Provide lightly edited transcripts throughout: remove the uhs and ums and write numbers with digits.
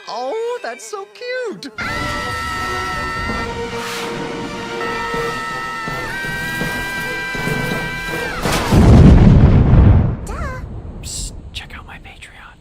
Oh, that's so cute. Psst, check out my Patreon.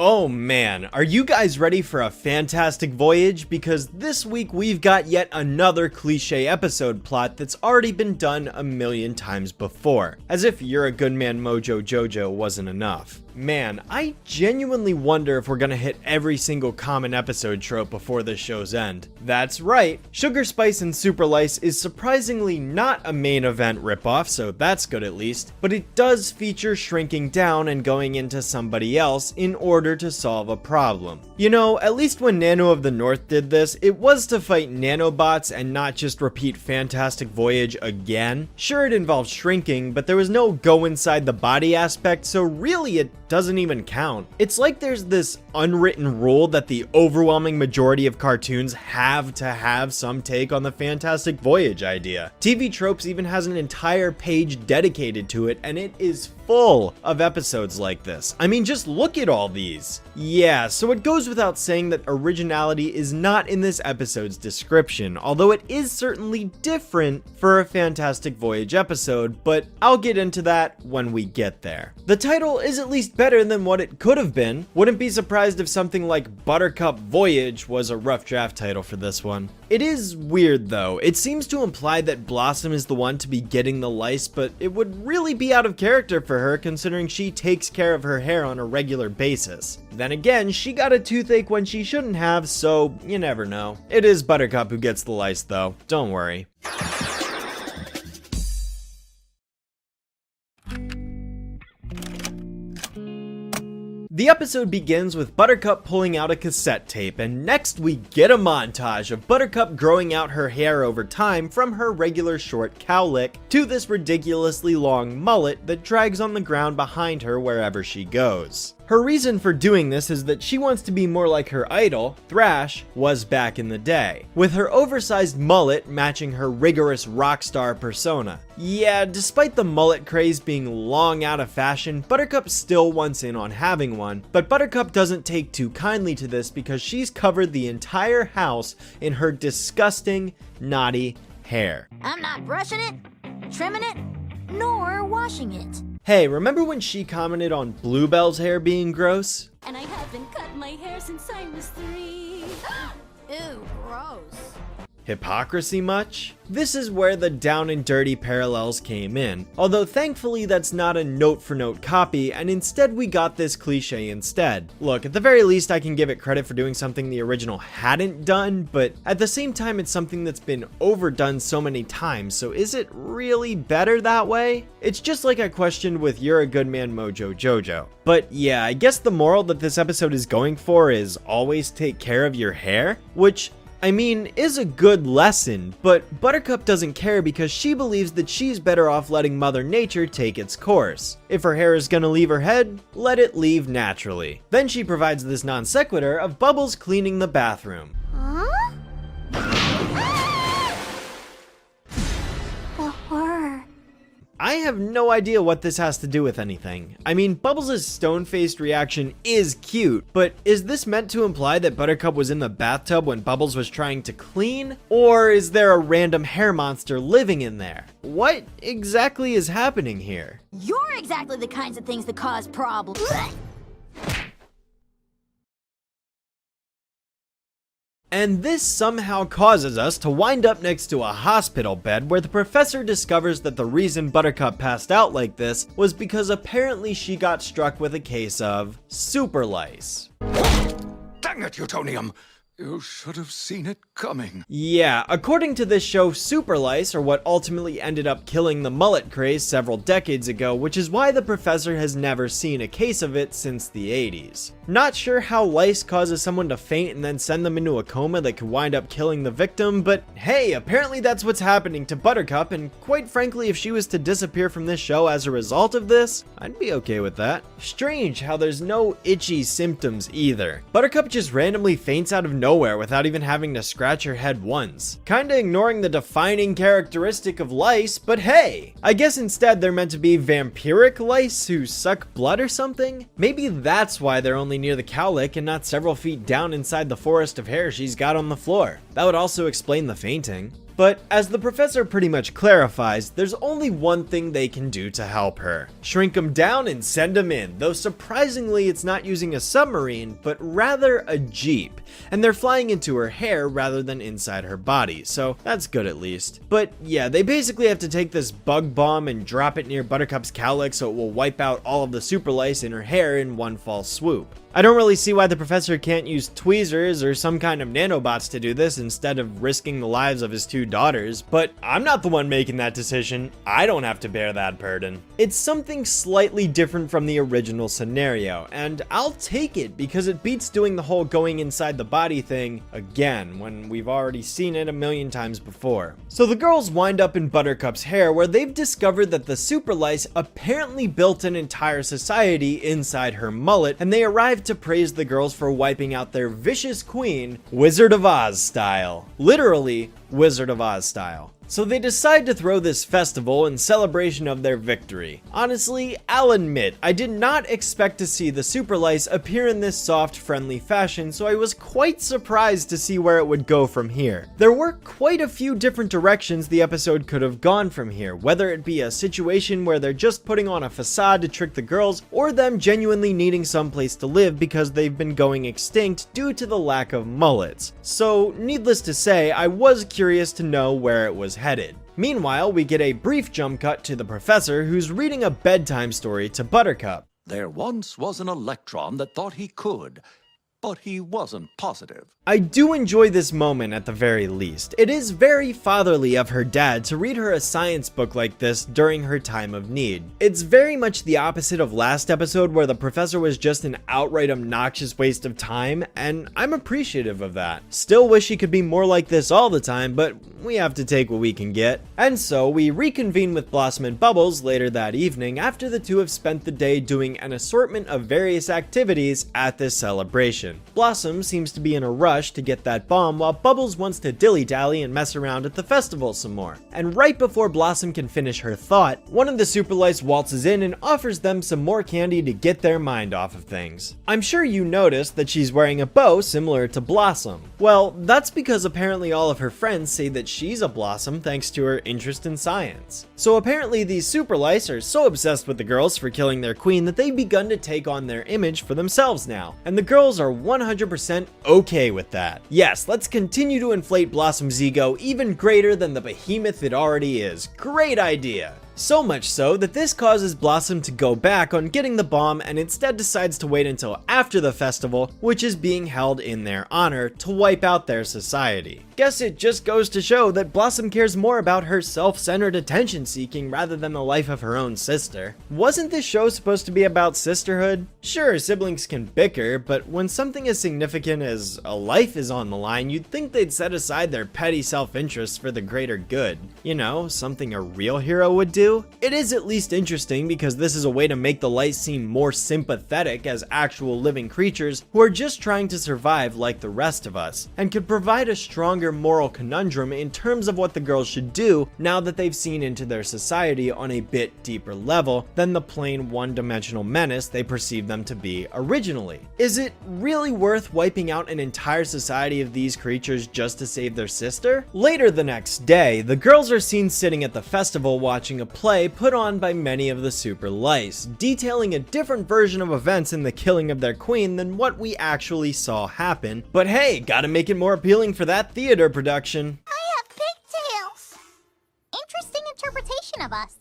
Oh man, are you guys ready for a fantastic voyage? Because this week we've got yet another cliche episode plot that's already been done a million times before. As if You're a Good Man Mojo Jojo wasn't enough. Man, I genuinely wonder if we're gonna hit every single common episode trope before this show's end. That's right, Sugar Spice and Super Lice is surprisingly not a main event ripoff, so that's good at least, but it does feature shrinking down and going into somebody else in order to solve a problem. You know, at least when Nano of the North did this, it was to fight nanobots and not just repeat Fantastic Voyage again. Sure, it involved shrinking, but there was no go inside the body aspect, so really it doesn't even count. It's like there's this unwritten rule that the overwhelming majority of cartoons have to have some take on the Fantastic Voyage idea. TV Tropes even has an entire page dedicated to it, and it is full of episodes like this. I mean, just look at all these. Yeah, so it goes without saying that originality is not in this episode's description, although it is certainly different for a Fantastic Voyage episode, but I'll get into that when we get there. The title is at least better than what it could have been. Wouldn't be surprised if something like Buttercup Voyage was a rough draft title for this one. It is weird though. It seems to imply that Blossom is the one to be getting the lice, but it would really be out of character for her considering she takes care of her hair on a regular basis. Then again, she got a toothache when she shouldn't have, so you never know. It is Buttercup who gets the lice though, don't worry. The episode begins with Buttercup pulling out a cassette tape, and next we get a montage of Buttercup growing out her hair over time from her regular short cowlick to this ridiculously long mullet that drags on the ground behind her wherever she goes. Her reason for doing this is that she wants to be more like her idol, Thrash, was back in the day, with her oversized mullet matching her rigorous rock star persona. Yeah, despite the mullet craze being long out of fashion, Buttercup still wants in on having one, but Buttercup doesn't take too kindly to this because she's covered the entire house in her disgusting, naughty hair. I'm not brushing it, trimming it, nor washing it. Hey, remember when she commented on Bluebell's hair being gross? And I haven't cut my hair since I was 3. Ew, gross. Hypocrisy much? This is where the down and dirty parallels came in, although thankfully that's not a note-for-note copy, and instead we got this cliche instead. Look, at the very least I can give it credit for doing something the original hadn't done, but at the same time it's something that's been overdone so many times, so is it really better that way? It's just like I questioned with You're a Good Man Mojo Jojo. But yeah, I guess the moral that this episode is going for is always take care of your hair, which I mean, is a good lesson, but Buttercup doesn't care because she believes that she's better off letting Mother Nature take its course. If her hair is gonna leave her head, let it leave naturally. Then she provides this non sequitur of Bubbles cleaning the bathroom. Huh? The horror. I have no idea what this has to do with anything. I mean, Bubbles' stone-faced reaction is cute, but is this meant to imply that Buttercup was in the bathtub when Bubbles was trying to clean? Or is there a random hair monster living in there? What exactly is happening here? You're exactly the kinds of things that cause problems. And this somehow causes us to wind up next to a hospital bed where the professor discovers that the reason Buttercup passed out like this was because apparently she got struck with a case of super lice. Dang it, Utonium! You should have seen it coming. Yeah, according to this show, super lice are what ultimately ended up killing the mullet craze several decades ago, which is why the professor has never seen a case of it since the 80s. Not sure how lice causes someone to faint and then send them into a coma that could wind up killing the victim, but hey, apparently that's what's happening to Buttercup, and quite frankly, if she was to disappear from this show as a result of this, I'd be okay with that. Strange how there's no itchy symptoms either. Buttercup just randomly faints out of nowhere without even having to scratch scratch her head once, kinda ignoring the defining characteristic of lice, but hey! I guess instead they're meant to be vampiric lice who suck blood or something? Maybe that's why they're only near the cowlick and not several feet down inside the forest of hair she's got on the floor. That would also explain the fainting. But as the professor pretty much clarifies, there's only one thing they can do to help her. Shrink them down and send them in, though surprisingly it's not using a submarine, but rather a jeep. And they're flying into her hair rather than inside her body, so that's good at least. But yeah, they basically have to take this bug bomb and drop it near Buttercup's cowlick so it will wipe out all of the super lice in her hair in one fell swoop. I don't really see why the professor can't use tweezers or some kind of nanobots to do this instead of risking the lives of his two daughters, but I'm not the one making that decision. I don't have to bear that burden. It's something slightly different from the original scenario, and I'll take it because it beats doing the whole going inside the body thing again when we've already seen it a million times before. So the girls wind up in Buttercup's hair where they've discovered that the super lice apparently built an entire society inside her mullet, and they arrive to praise the girls for wiping out their vicious queen, Wizard of Oz style. Literally, Wizard of Oz style. So they decide to throw this festival in celebration of their victory. Honestly, I'll admit, I did not expect to see the super lice appear in this soft, friendly fashion, so I was quite surprised to see where it would go from here. There were quite a few different directions the episode could have gone from here, whether it be a situation where they're just putting on a facade to trick the girls, or them genuinely needing someplace to live because they've been going extinct due to the lack of mullets. So, needless to say, I was curious to know where it was headed. Meanwhile, we get a brief jump cut to the professor who's reading a bedtime story to Buttercup. There once was an electron that thought he could, but he wasn't positive. I do enjoy this moment at the very least. It is very fatherly of her dad to read her a science book like this during her time of need. It's very much the opposite of last episode where the professor was just an outright obnoxious waste of time, and I'm appreciative of that. Still wish he could be more like this all the time, but we have to take what we can get. And so we reconvene with Blossom and Bubbles later that evening after the two have spent the day doing an assortment of various activities at this celebration. Blossom seems to be in a rush to get that bomb, while Bubbles wants to dilly-dally and mess around at the festival some more. And right before Blossom can finish her thought, one of the super lice waltzes in and offers them some more candy to get their mind off of things. I'm sure you noticed that she's wearing a bow similar to Blossom. Well, that's because apparently all of her friends say that she's a Blossom thanks to her interest in science. So apparently these super lice are so obsessed with the girls for killing their queen that they've begun to take on their image for themselves now. And the girls are 100% okay with that. Yes, let's continue to inflate Blossom's ego even greater than the behemoth it already is. Great idea. So much so that this causes Blossom to go back on getting the bomb and instead decides to wait until after the festival, which is being held in their honor, to wipe out their society. Guess it just goes to show that Blossom cares more about her self-centered attention seeking rather than the life of her own sister. Wasn't this show supposed to be about sisterhood? Sure, siblings can bicker, but when something as significant as a life is on the line, you'd think they'd set aside their petty self-interests for the greater good. You know, something a real hero would do. It is at least interesting because this is a way to make the lice seem more sympathetic as actual living creatures who are just trying to survive like the rest of us, and could provide a stronger moral conundrum in terms of what the girls should do now that they've seen into their society on a bit deeper level than the plain one-dimensional menace they perceived them to be originally. Is it really worth wiping out an entire society of these creatures just to save their sister? Later the next day, the girls are seen sitting at the festival watching a play put on by many of the super lice, detailing a different version of events in the killing of their queen than what we actually saw happen. But hey, gotta make it more appealing for that theater production. I have pigtails. Interesting interpretation of us.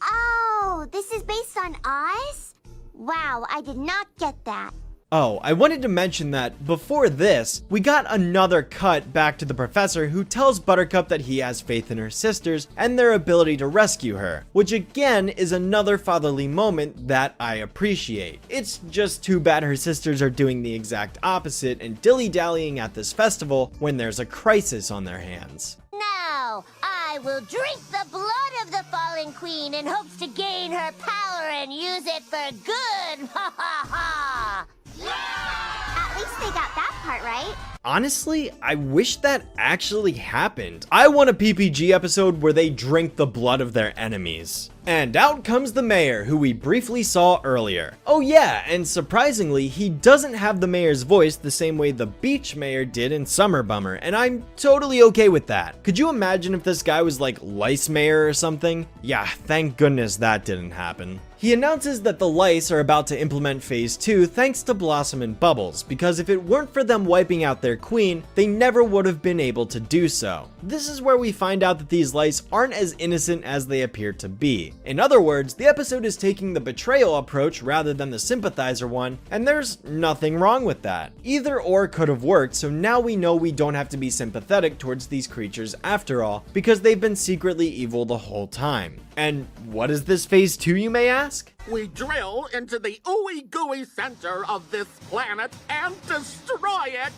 Oh, this is based on Oz? Wow, I did not get that. Oh, I wanted to mention that before this, we got another cut back to the professor who tells Buttercup that he has faith in her sisters and their ability to rescue her, which again is another fatherly moment that I appreciate. It's just too bad her sisters are doing the exact opposite and dilly-dallying at this festival when there's a crisis on their hands. Now, I will drink the blood of the fallen queen in hopes to gain her power and use it for good. Ha ha ha! At least they got that part right. honestly, I wish that actually happened. I want a PPG episode where they drink the blood of their enemies. And out comes the mayor, who we briefly saw earlier. Oh yeah, and surprisingly, he doesn't have the mayor's voice the same way the beach mayor did in Summer Bummer, and I'm totally okay with that. Could you imagine if this guy was like Lice mayor or something? Yeah, thank goodness that didn't happen. He announces that the Lice are about to implement Phase 2 thanks to Blossom and Bubbles, because if it weren't for them wiping out their queen, they never would have been able to do so. This is where we find out that these Lice aren't as innocent as they appear to be. In other words, the episode is taking the betrayal approach rather than the sympathizer one, and there's nothing wrong with that. Either or could have worked, so now we know we don't have to be sympathetic towards these creatures after all, because they've been secretly evil the whole time. And what is this Phase 2, you may ask? We drill into the ooey gooey center of this planet and destroy it.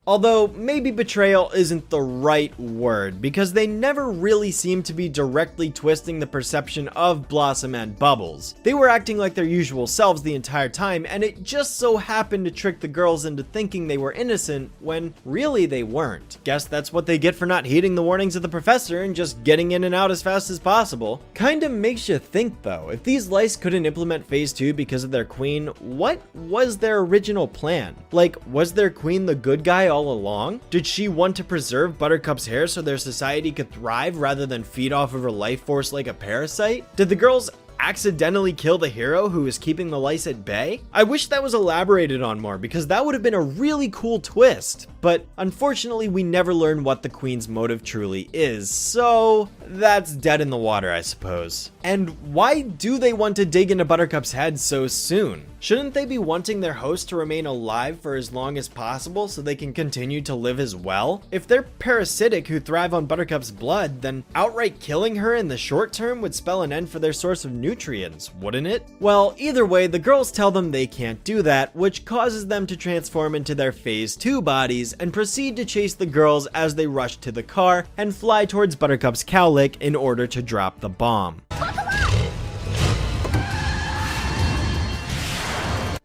Although, maybe betrayal isn't the right word, because they never really seem to be directly twisting the perception of Blossom and Bubbles. They were acting like their usual selves the entire time, and it just so happened to trick the girls into thinking they were innocent, when really they weren't. Guess that's what they get for not heeding the warnings of the professor and just getting in and out as fast as possible. Kinda makes you think though, if these Lice couldn't implement Phase 2 because of their queen, what was their original plan? Like, was their queen the good guy all along? Did she want to preserve Buttercup's hair so their society could thrive rather than feed off of her life force like a parasite? Did the girls accidentally kill the hero who was keeping the Lice at bay? I wish that was elaborated on more, because that would have been a really cool twist. But unfortunately, we never learn what the queen's motive truly is, so that's dead in the water, I suppose. And why do they want to dig into Buttercup's head so soon? Shouldn't they be wanting their host to remain alive for as long as possible so they can continue to live as well? If they're parasitic who thrive on Buttercup's blood, then outright killing her in the short term would spell an end for their source of nutrients, wouldn't it? Well, either way, the girls tell them they can't do that, which causes them to transform into their Phase 2 bodies and proceed to chase the girls as they rush to the car and fly towards Buttercup's cowlick in order to drop the bomb.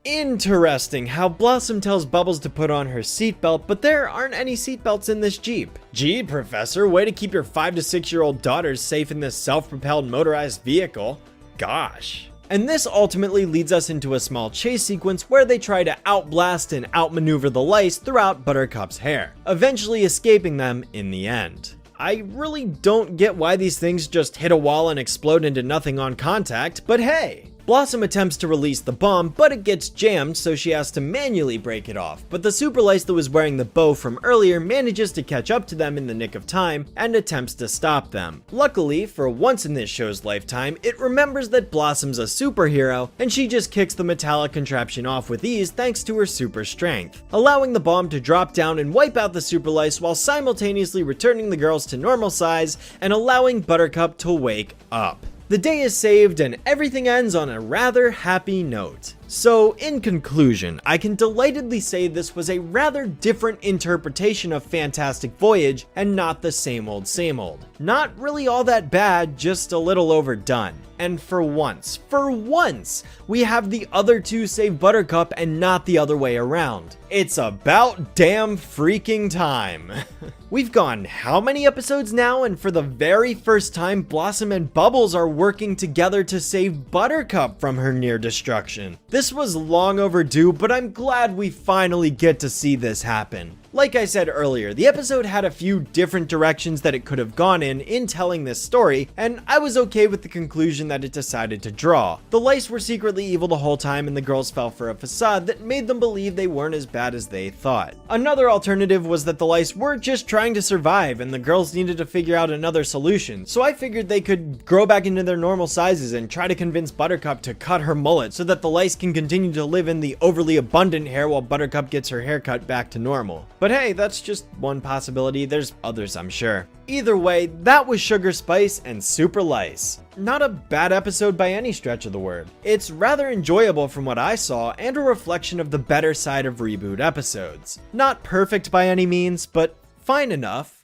Interesting how Blossom tells Bubbles to put on her seatbelt, but there aren't any seatbelts in this Jeep. Gee, Professor, way to keep your 5 to 6-year-old daughters safe in this self-propelled motorized vehicle. Gosh. And this ultimately leads us into a small chase sequence where they try to outblast and outmaneuver the Lice throughout Buttercup's hair, eventually escaping them in the end. I really don't get why these things just hit a wall and explode into nothing on contact, but hey! Blossom attempts to release the bomb, but it gets jammed, so she has to manually break it off. But the Super Lice that was wearing the bow from earlier manages to catch up to them in the nick of time and attempts to stop them. Luckily, for once in this show's lifetime, it remembers that Blossom's a superhero, and she just kicks the metallic contraption off with ease thanks to her super strength, allowing the bomb to drop down and wipe out the Super Lice while simultaneously returning the girls to normal size and allowing Buttercup to wake up. The day is saved and everything ends on a rather happy note. So, in conclusion, I can delightedly say this was a rather different interpretation of Fantastic Voyage and not the same old same old. Not really all that bad, just a little overdone. And for once, we have the other two save Buttercup and not the other way around. It's about damn freaking time. We've gone how many episodes now, and for the very first time, Blossom and Bubbles are working together to save Buttercup from her near destruction. This was long overdue, but I'm glad we finally get to see this happen. Like I said earlier, the episode had a few different directions that it could have gone in telling this story, and I was okay with the conclusion that it decided to draw. The Lice were secretly evil the whole time, and the girls fell for a facade that made them believe they weren't as bad as they thought. Another alternative was that the Lice were just trying to survive, and the girls needed to figure out another solution, so I figured they could grow back into their normal sizes and try to convince Buttercup to cut her mullet so that the Lice can continue to live in the overly abundant hair while Buttercup gets her haircut back to normal. But hey, that's just one possibility. There's others, I'm sure. Either way, that was Sugar Spice and Super Lice. Not a bad episode by any stretch of the word. It's rather enjoyable from what I saw and a reflection of the better side of reboot episodes. Not perfect by any means, but fine enough.